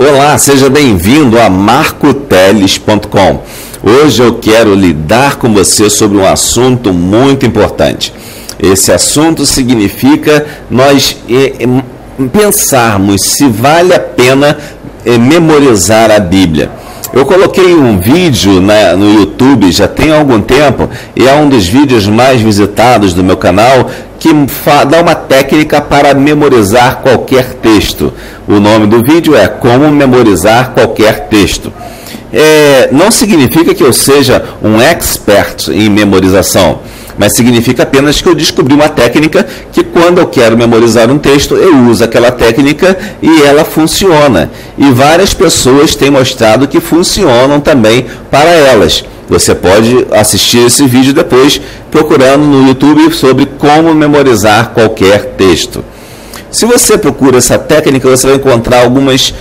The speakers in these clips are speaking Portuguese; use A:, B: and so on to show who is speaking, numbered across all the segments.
A: Olá, seja bem-vindo a marcoteles.com. Hoje eu quero lidar com você sobre um assunto muito importante. Esse assunto significa nós pensarmos se vale a pena memorizar a Bíblia. Eu coloquei um vídeo no YouTube já tem algum tempo e é um dos vídeos mais visitados do meu canal que dá uma técnica para memorizar qualquer texto. O nome do vídeo é Como Memorizar Qualquer Texto. Não significa que eu seja um expert em memorização, mas significa apenas que eu descobri uma técnica que quando eu quero memorizar um texto, eu uso aquela técnica e ela funciona. E várias pessoas têm mostrado que funcionam também para elas. Você pode assistir esse vídeo depois procurando no YouTube sobre como memorizar qualquer texto. Se você procura essa técnica, você vai encontrar muitas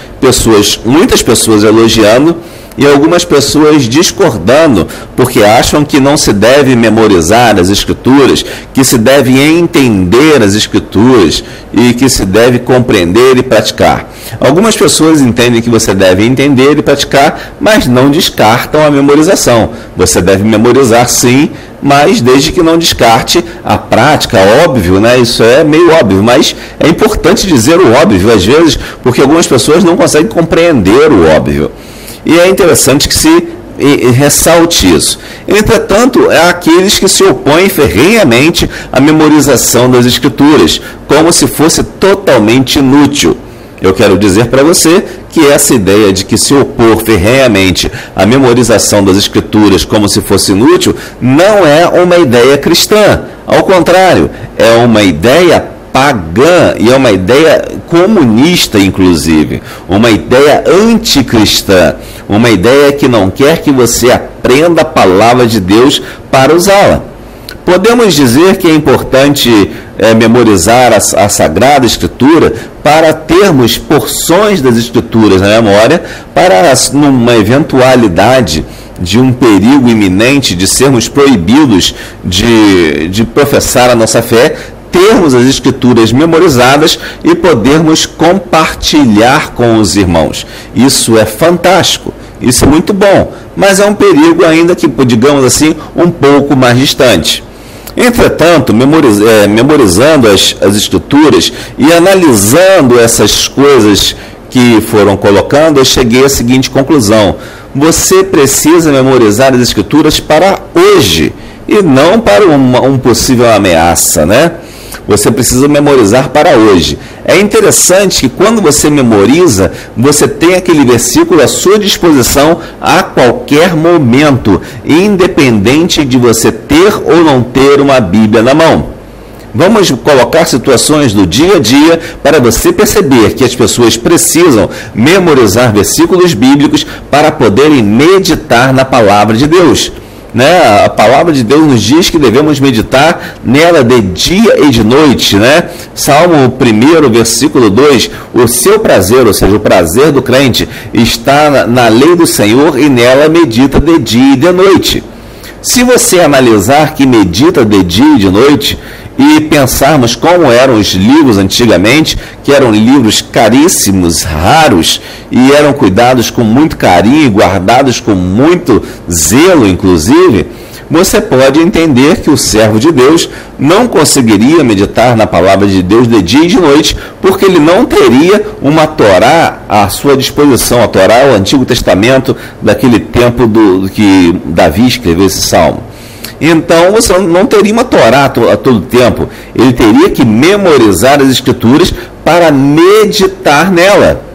A: pessoas elogiando e algumas pessoas discordando, porque acham que não se deve memorizar as Escrituras, que se deve entender as Escrituras e que se deve compreender e praticar. Algumas pessoas entendem que você deve entender e praticar, mas não descartam a memorização. Você deve memorizar sim, mas desde que não descarte a prática, óbvio, né? Isso é meio óbvio, mas é importante dizer o óbvio às vezes, porque algumas pessoas não conseguem compreender o óbvio. E é interessante que se ressalte isso. Entretanto, há aqueles que se opõem ferrenhamente à memorização das Escrituras, como se fosse totalmente inútil. Eu quero dizer para você que essa ideia de que se opor ferrenhamente à memorização das Escrituras como se fosse inútil, não é uma ideia cristã. Ao contrário, é uma ideia pagã e é uma ideia comunista, inclusive, uma ideia anticristã, uma ideia que não quer que você aprenda a palavra de Deus para usá-la. Podemos dizer que é importante memorizar a Sagrada Escritura para termos porções das Escrituras na memória, para numa eventualidade de um perigo iminente de sermos proibidos de professar a nossa fé, termos as Escrituras memorizadas e podermos compartilhar com os irmãos. Isso é fantástico, isso é muito bom, mas é um perigo ainda que, digamos assim, um pouco mais distante. Entretanto, memorizando as Escrituras e analisando essas coisas que foram colocando, eu cheguei à seguinte conclusão: você precisa memorizar as Escrituras para hoje e não para uma possível ameaça, né? Você precisa memorizar para hoje. É interessante que quando você memoriza, você tem aquele versículo à sua disposição a qualquer momento, independente de você ter ou não ter uma Bíblia na mão. Vamos colocar situações do dia a dia para você perceber que as pessoas precisam memorizar versículos bíblicos para poderem meditar na palavra de Deus. A palavra de Deus nos diz que devemos meditar nela de dia e de noite, né? Salmo 1, versículo 2, o seu prazer, ou seja, o prazer do crente, está na lei do Senhor e nela medita de dia e de noite. Se você analisar que medita de dia e de noite e pensarmos como eram os livros antigamente, que eram livros caríssimos, raros, e eram cuidados com muito carinho, guardados com muito zelo, inclusive, você pode entender que o servo de Deus não conseguiria meditar na palavra de Deus de dia e de noite, porque ele não teria uma Torá à sua disposição. A Torá é o Antigo Testamento daquele tempo que Davi escreveu esse salmo. Então você não teria uma Torá a todo tempo. Ele teria que memorizar as Escrituras para meditar nela.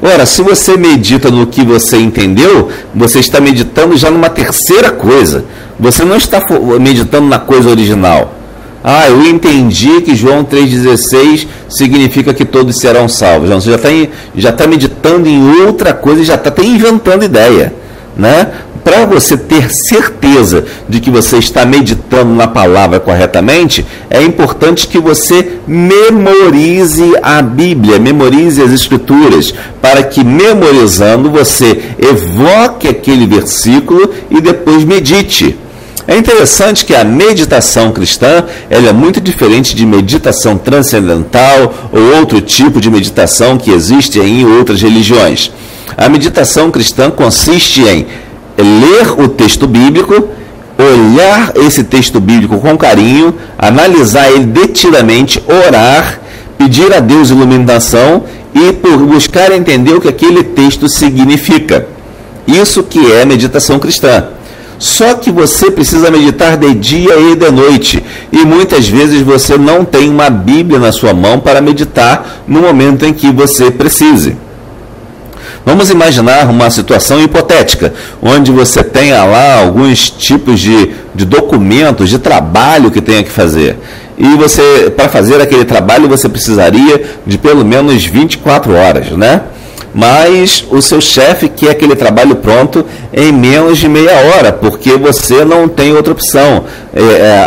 A: Ora, se você medita no que você entendeu, você está meditando já numa terceira coisa. Você não está meditando na coisa original. Eu entendi que João 3,16 significa que todos serão salvos. Não, você já está meditando em outra coisa e já está até inventando ideia, né? Para você ter certeza de que você está meditando na palavra corretamente, é importante que você memorize a Bíblia, memorize as Escrituras, para que memorizando você evoque aquele versículo e depois medite. É interessante que a meditação cristã ela é muito diferente de meditação transcendental ou outro tipo de meditação que existe em outras religiões. A meditação cristã consiste em ler o texto bíblico, olhar esse texto bíblico com carinho, analisar ele detidamente, orar, pedir a Deus iluminação e por buscar entender o que aquele texto significa. Isso que é meditação cristã. Só que você precisa meditar de dia e de noite. E muitas vezes você não tem uma Bíblia na sua mão para meditar no momento em que você precise. Vamos imaginar uma situação hipotética, onde você tenha lá alguns tipos de documentos, de trabalho que tenha que fazer. E você, para fazer aquele trabalho, você precisaria de pelo menos 24 horas, né? Mas o seu chefe quer aquele trabalho pronto em menos de meia hora, porque você não tem outra opção.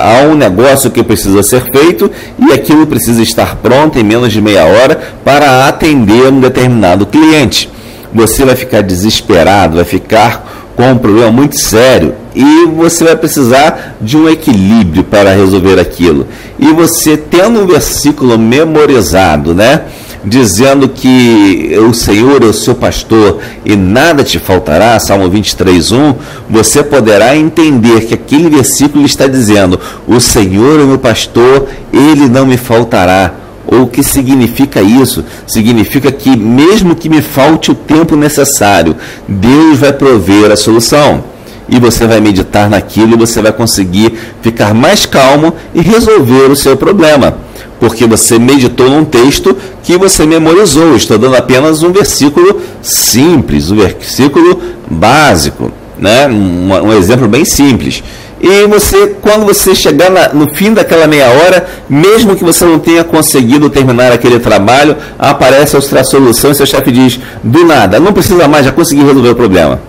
A: Há um negócio que precisa ser feito e aquilo precisa estar pronto em menos de meia hora para atender um determinado cliente. Você vai ficar desesperado, vai ficar com um problema muito sério e você vai precisar de um equilíbrio para resolver aquilo. E você tendo um versículo memorizado, né? Dizendo que o Senhor é o seu pastor e nada te faltará, Salmo 23:1, você poderá entender que aquele versículo está dizendo: o Senhor é o meu pastor, ele não me faltará. O que significa isso? Significa que mesmo que me falte o tempo necessário, Deus vai prover a solução. E você vai meditar naquilo e você vai conseguir ficar mais calmo e resolver o seu problema. Porque você meditou num texto que você memorizou. Estou dando apenas um versículo simples, um versículo básico, né? Um exemplo bem simples. E você, quando você chegar no fim daquela meia hora, mesmo que você não tenha conseguido terminar aquele trabalho, aparece a solução e seu chefe diz: do nada, não precisa mais, já consegui resolver o problema.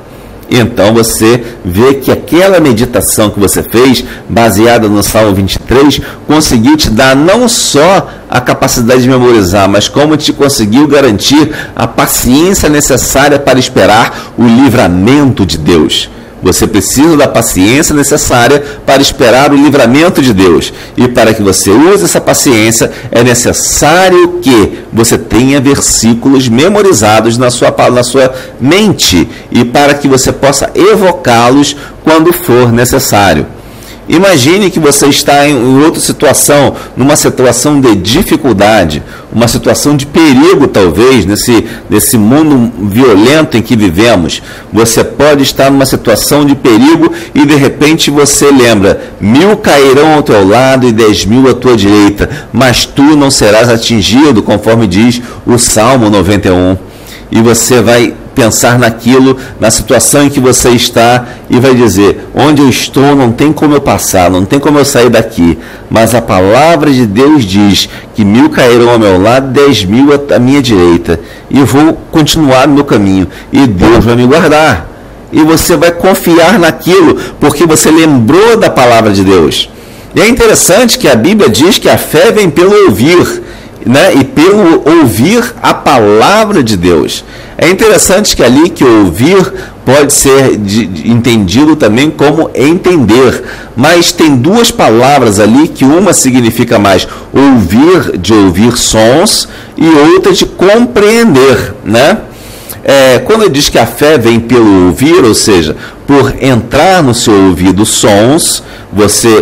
A: Então você vê que aquela meditação que você fez, baseada no Salmo 23, conseguiu te dar não só a capacidade de memorizar, mas como te conseguiu garantir a paciência necessária para esperar o livramento de Deus. Você precisa da paciência necessária para esperar o livramento de Deus. E para que você use essa paciência, é necessário que você tenha versículos memorizados na sua mente e para que você possa evocá-los quando for necessário. Imagine que você está em outra situação, numa situação de dificuldade, uma situação de perigo talvez, nesse mundo violento em que vivemos. Você pode estar numa situação de perigo e de repente você lembra: 1000 cairão ao teu lado e 10.000 à tua direita, mas tu não serás atingido, conforme diz o Salmo 91. E você vai pensar naquilo, na situação em que você está e vai dizer: onde eu estou não tem como eu passar, não tem como eu sair daqui, mas a palavra de Deus diz que 1000 cairão ao meu lado, 10.000 à minha direita, e eu vou continuar no meu caminho e Deus vai me guardar. E você vai confiar naquilo porque você lembrou da palavra de Deus. E é interessante que a Bíblia diz que a fé vem pelo ouvir, né? E pelo ouvir a palavra de Deus. É interessante que ali que ouvir pode ser entendido também como entender, mas tem duas palavras ali que uma significa mais ouvir, de ouvir sons, e outra de compreender, né? Quando ele diz que a fé vem pelo ouvir, ou seja, por entrar no seu ouvido sons,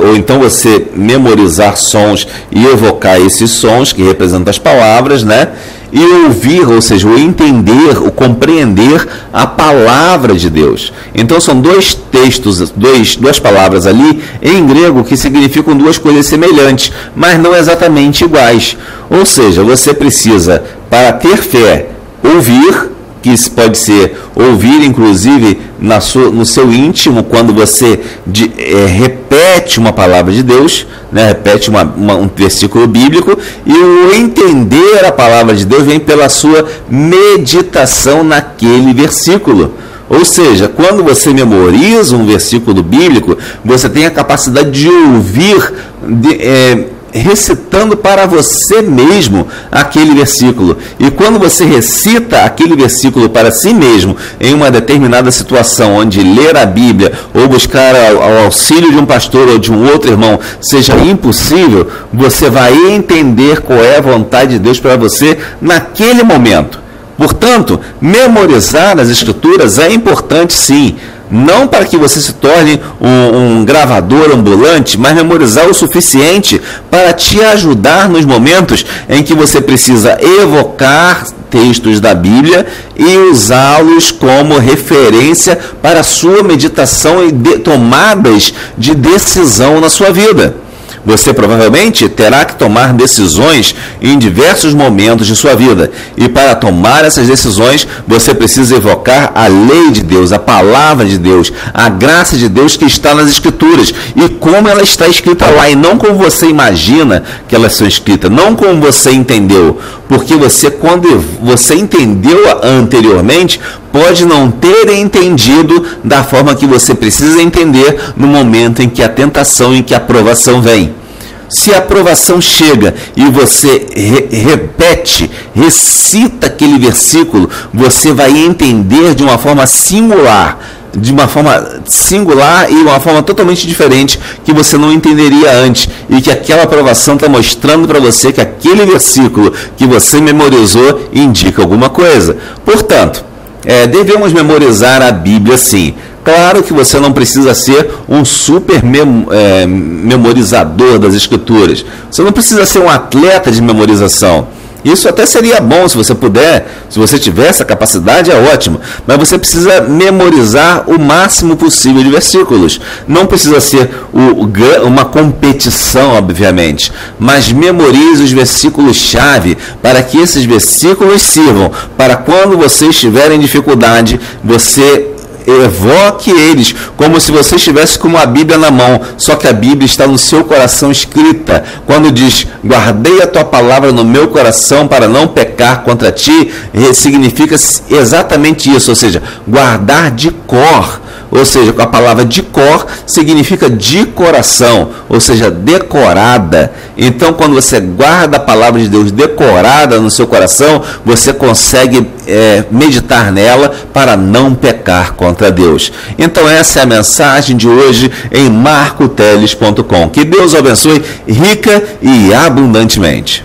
A: ou então você memorizar sons e evocar esses sons que representam as palavras, né? E ouvir, ou seja, o entender, o compreender a palavra de Deus. Então são dois textos, duas palavras ali em grego que significam duas coisas semelhantes, mas não exatamente iguais. Ou seja, você precisa, para ter fé, ouvir, que pode ser ouvir, inclusive, no seu íntimo, quando você repete uma palavra de Deus, né, repete um versículo bíblico, e o entender a palavra de Deus vem pela sua meditação naquele versículo. Ou seja, quando você memoriza um versículo bíblico, você tem a capacidade de ouvir, recitando para você mesmo aquele versículo. E quando você recita aquele versículo para si mesmo em uma determinada situação, onde ler a Bíblia ou buscar o auxílio de um pastor ou de um outro irmão seja impossível, você vai entender qual é a vontade de Deus para você naquele momento. Portanto, memorizar as Escrituras é importante sim. Não para que você se torne um gravador ambulante, mas memorizar o suficiente para te ajudar nos momentos em que você precisa evocar textos da Bíblia e usá-los como referência para a sua meditação e tomadas de decisão na sua vida. Você provavelmente terá que tomar decisões em diversos momentos de sua vida. E para tomar essas decisões, você precisa evocar a lei de Deus, a palavra de Deus, a graça de Deus que está nas Escrituras. E como ela está escrita lá, e não como você imagina que elas são escritas, não como você entendeu. Porque você, quando você entendeu anteriormente, pode não ter entendido da forma que você precisa entender no momento em que a tentação, em que a provação vem. Se a provação chega e você repete, recita aquele versículo, você vai entender de uma forma singular e uma forma totalmente diferente que você não entenderia antes, e que aquela aprovação está mostrando para você que aquele versículo que você memorizou indica alguma coisa. Portanto, devemos memorizar a Bíblia sim. Claro que você não precisa ser um super memorizador das Escrituras. Você não precisa ser um atleta de memorização. Isso até seria bom se você puder, se você tiver essa capacidade, é ótimo. Mas você precisa memorizar o máximo possível de versículos. Não precisa ser uma competição, obviamente. Mas memorize os versículos-chave para que esses versículos sirvam para quando você estiver em dificuldade, você evoque eles como se você estivesse com uma Bíblia na mão, só que a Bíblia está no seu coração escrita. Quando diz, guardei a tua palavra no meu coração para não pecar contra ti, significa exatamente isso, ou seja, guardar de cor. Ou seja, a palavra de cor significa de coração, ou seja, decorada. Então, quando você guarda a palavra de Deus decorada no seu coração, você consegue meditar nela para não pecar contra Deus. Então, essa é a mensagem de hoje em marcoteles.com. Que Deus o abençoe rica e abundantemente.